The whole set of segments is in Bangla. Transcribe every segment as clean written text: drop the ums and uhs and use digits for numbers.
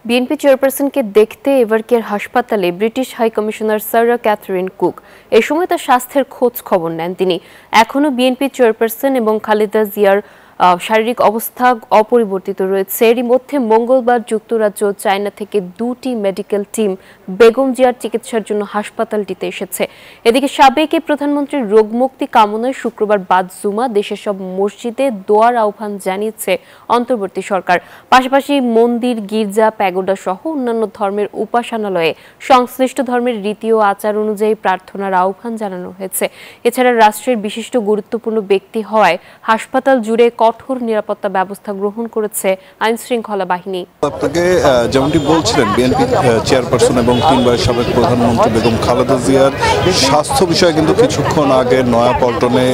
বিএনপি চেয়ারপারসনকে দেখতে এভারকেয়ার হাসপাতালে British high commissioner Sarah Catherine Cook. এই সময় তার স্বাস্থ্যের খোঁজ খবর নেন তিনি। এখনও বিএনপি চেয়ারপারসন এবং খালেদা জিয়ার শারীরিক অবস্থা অপরিবর্তিত রয়েছে। এরই মধ্যে মঙ্গলবার যুক্তরাজ্য ও চায়না থেকে দুটি মেডিকেল টিম বেগম জিয়ার চিকিৎসার জন্য হাসপাতালটিতে এসেছে। এদিকে সাবেক প্রধানমন্ত্রীর রোগমুক্তি কামনায় শুক্রবার বাদ জুমা দেশের সব মসজিদে দোয়ার আহ্বান জানিয়েছে অন্তর্বর্তী সরকার। পাশাপাশি মন্দির, গির্জা, প্যাগোডা সহ অন্যান্য ধর্মের উপাসনালয়ে সংশ্লিষ্ট ধর্মের রীতি ও আচার অনুযায়ী প্রার্থনার আহ্বান জানানো হয়েছে। এছাড়া রাষ্ট্রের বিশিষ্ট গুরুত্বপূর্ণ ব্যক্তি হওয়ায় হাসপাতাল জুড়ে কঠোর নিরাপত্তা ব্যবস্থা গ্রহণ করেছে আইন শৃঙ্খলা বাহিনী। আপনাকে যেমনটি বলছিলেন, বিএনপি চেয়ারপারসন এবং 3 বারের সাবেক প্রধানমন্ত্রী বেগম খালেদা জিয়ার স্বাস্থ্য বিষয়ে কিন্তু কিছুক্ষণ আগে নয়াপল্টনে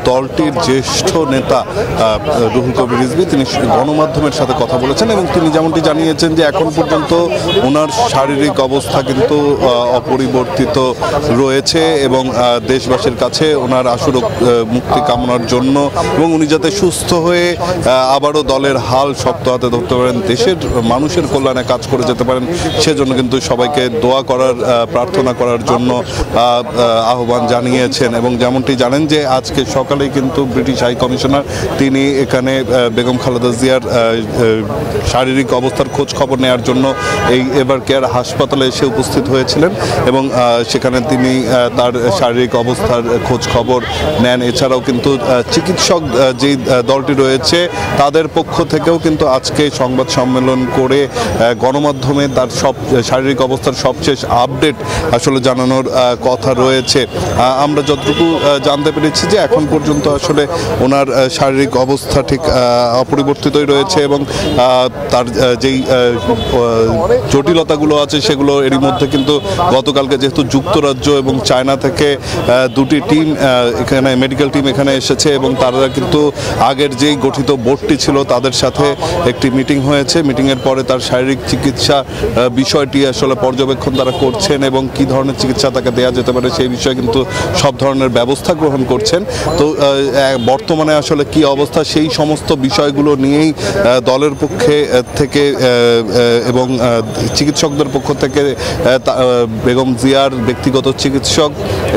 দলটির জ্যেষ্ঠ নেতা রুহুল কবির রিজভী তিনি গণমাধ্যমের সাথে কথা বলেছেন এবং তিনি যেমনটি জানিয়েছেন যে এখন পর্যন্ত ওনার শারীরিক অবস্থা কিন্তু অপরিবর্তিত রয়েছে এবং দেশবাসীর কাছে ওনার আশু মুক্তি কামনার জন্য এবং উনি যাতে সুস্থ হয়ে আবারও দলের হাল শক্ত হাতে ধরতে পারেন, দেশের মানুষের কল্যাণে কাজ করে যেতে পারেন, সেজন্য কিন্তু সবাইকে দোয়া করার, প্রার্থনা করার জন্য আহ্বান জানিয়েছেন। এবং যেমনটি জানেন যে আজকে সকালেই কিন্তু ব্রিটিশ হাই কমিশনার তিনি এখানে বেগম খালেদা জিয়ার শারীরিক অবস্থার খোঁজ খবর নেওয়ার জন্য এই এভারকেয়ার হাসপাতালে এসে উপস্থিত হয়েছিলেন এবং সেখানে তিনি তার শারীরিক অবস্থার খোঁজ খবর নেন। এছাড়াও কিন্তু চিকিৎসক যেই দলটি রয়েছে তাদের পক্ষ থেকেও কিন্তু আজকে সংবাদ সম্মেলন করে গণমাধ্যমে তার সব শারীরিক অবস্থার সবশেষ আপডেট আসলে জানানোর কথা রয়েছে। আমরা যতটুকু জানতে পেরেছি যে এখন পর্যন্ত আসলে ওনার শারীরিক অবস্থা ঠিক অপরিবর্তিতই রয়েছে এবং তার যেই জটিলতাগুলো আছে সেগুলো এরই মধ্যে কিন্তু গতকালকে যেহেতু যুক্তরাজ্য এবং চায়না থেকে দুটি টিম এখানে মেডিকেল টিম এখানে এসেছে এবং তারা কিন্তু আগের যেই গঠিত বোর্ডটি ছিল তাদের সাথে একটি মিটিং হয়েছে। মিটিংয়ের পরে তার শারীরিক চিকিৎসা বিষয়টি আসলে পর্যবেক্ষণ তারা করছেন এবং কি ধরনের চিকিৎসা তাকে দেওয়া যেতে পারে সেই বিষয়ে কিন্তু সব ধরনের ব্যবস্থা গ্রহণ করছেন। তো বর্তমানে আসলে কি অবস্থা সেই সমস্ত বিষয়গুলো নিয়েই দলের পক্ষে থেকে এবং চিকিৎসকদের পক্ষ থেকে বেগম জিয়ার ব্যক্তিগত চিকিৎসক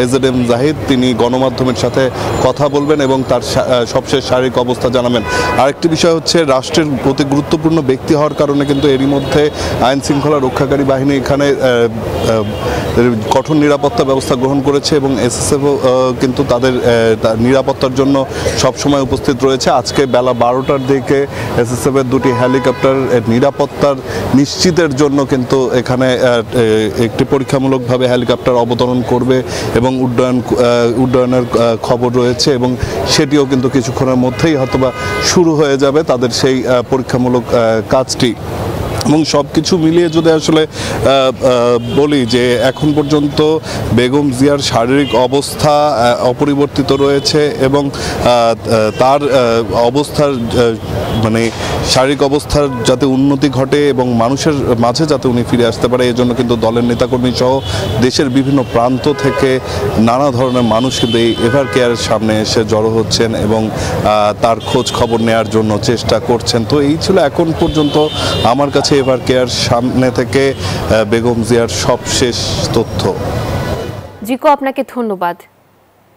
এজেডএম জাহিদ তিনি গণমাধ্যমের সাথে কথা বলবেন এবং তার সবশেষ শারীরিক অবস্থা জানাবেন। আরেকটি বিষয় হচ্ছে রাষ্ট্রের অতি গুরুত্বপূর্ণ ব্যক্তি হওয়ার কারণে কিন্তু এরই মধ্যে আইন শৃঙ্খলা রক্ষাকারী বাহিনী এখানে কঠোর নিরাপত্তা ব্যবস্থা গ্রহণ করেছে এবং এসএসএফও কিন্তু তাদের নিরাপত্তার জন্য সবসময় উপস্থিত রয়েছে। আজকে বেলা 12টার দিকে এসএসএফের দুটি হেলিকপ্টার নিরাপত্তার নিশ্চিতের জন্য কিন্তু এখানে একটি পরীক্ষামূলকভাবে হেলিকপ্টার অবতরণ করবে এবং উড্ডয়নের খবর রয়েছে এবং সেটিও কিন্তু কিছুক্ষণের মধ্যেই হয়তোবা শুরু হয়ে যাবে তাদের সেই পরীক্ষামূলক কাজটি। এবং সব কিছু মিলিয়ে যদি আসলে বলি যে এখন পর্যন্ত বেগম জিয়ার শারীরিক অবস্থা অপরিবর্তিত রয়েছে এবং তার অবস্থার মানে শারীরিক অবস্থার যাতে উন্নতি ঘটে এবং মানুষের মাঝে যাতে উনি ফিরে আসতে পারে এজন্য কিন্তু দলের নেতাকর্মী সহ দেশের বিভিন্ন প্রান্ত থেকে নানা ধরনের মানুষ কিন্তু এই এভারকেয়ারের সামনে এসে জড়ো হচ্ছেন এবং তার খোঁজ খবর নেওয়ার জন্য চেষ্টা করছেন। তো এই ছিল এখন পর্যন্ত আমার কাছে এভারকেয়ার সামনে থেকে বেগম জিয়ার সবশেষ তথ্য। জিকো, আপনাকে ধন্যবাদ।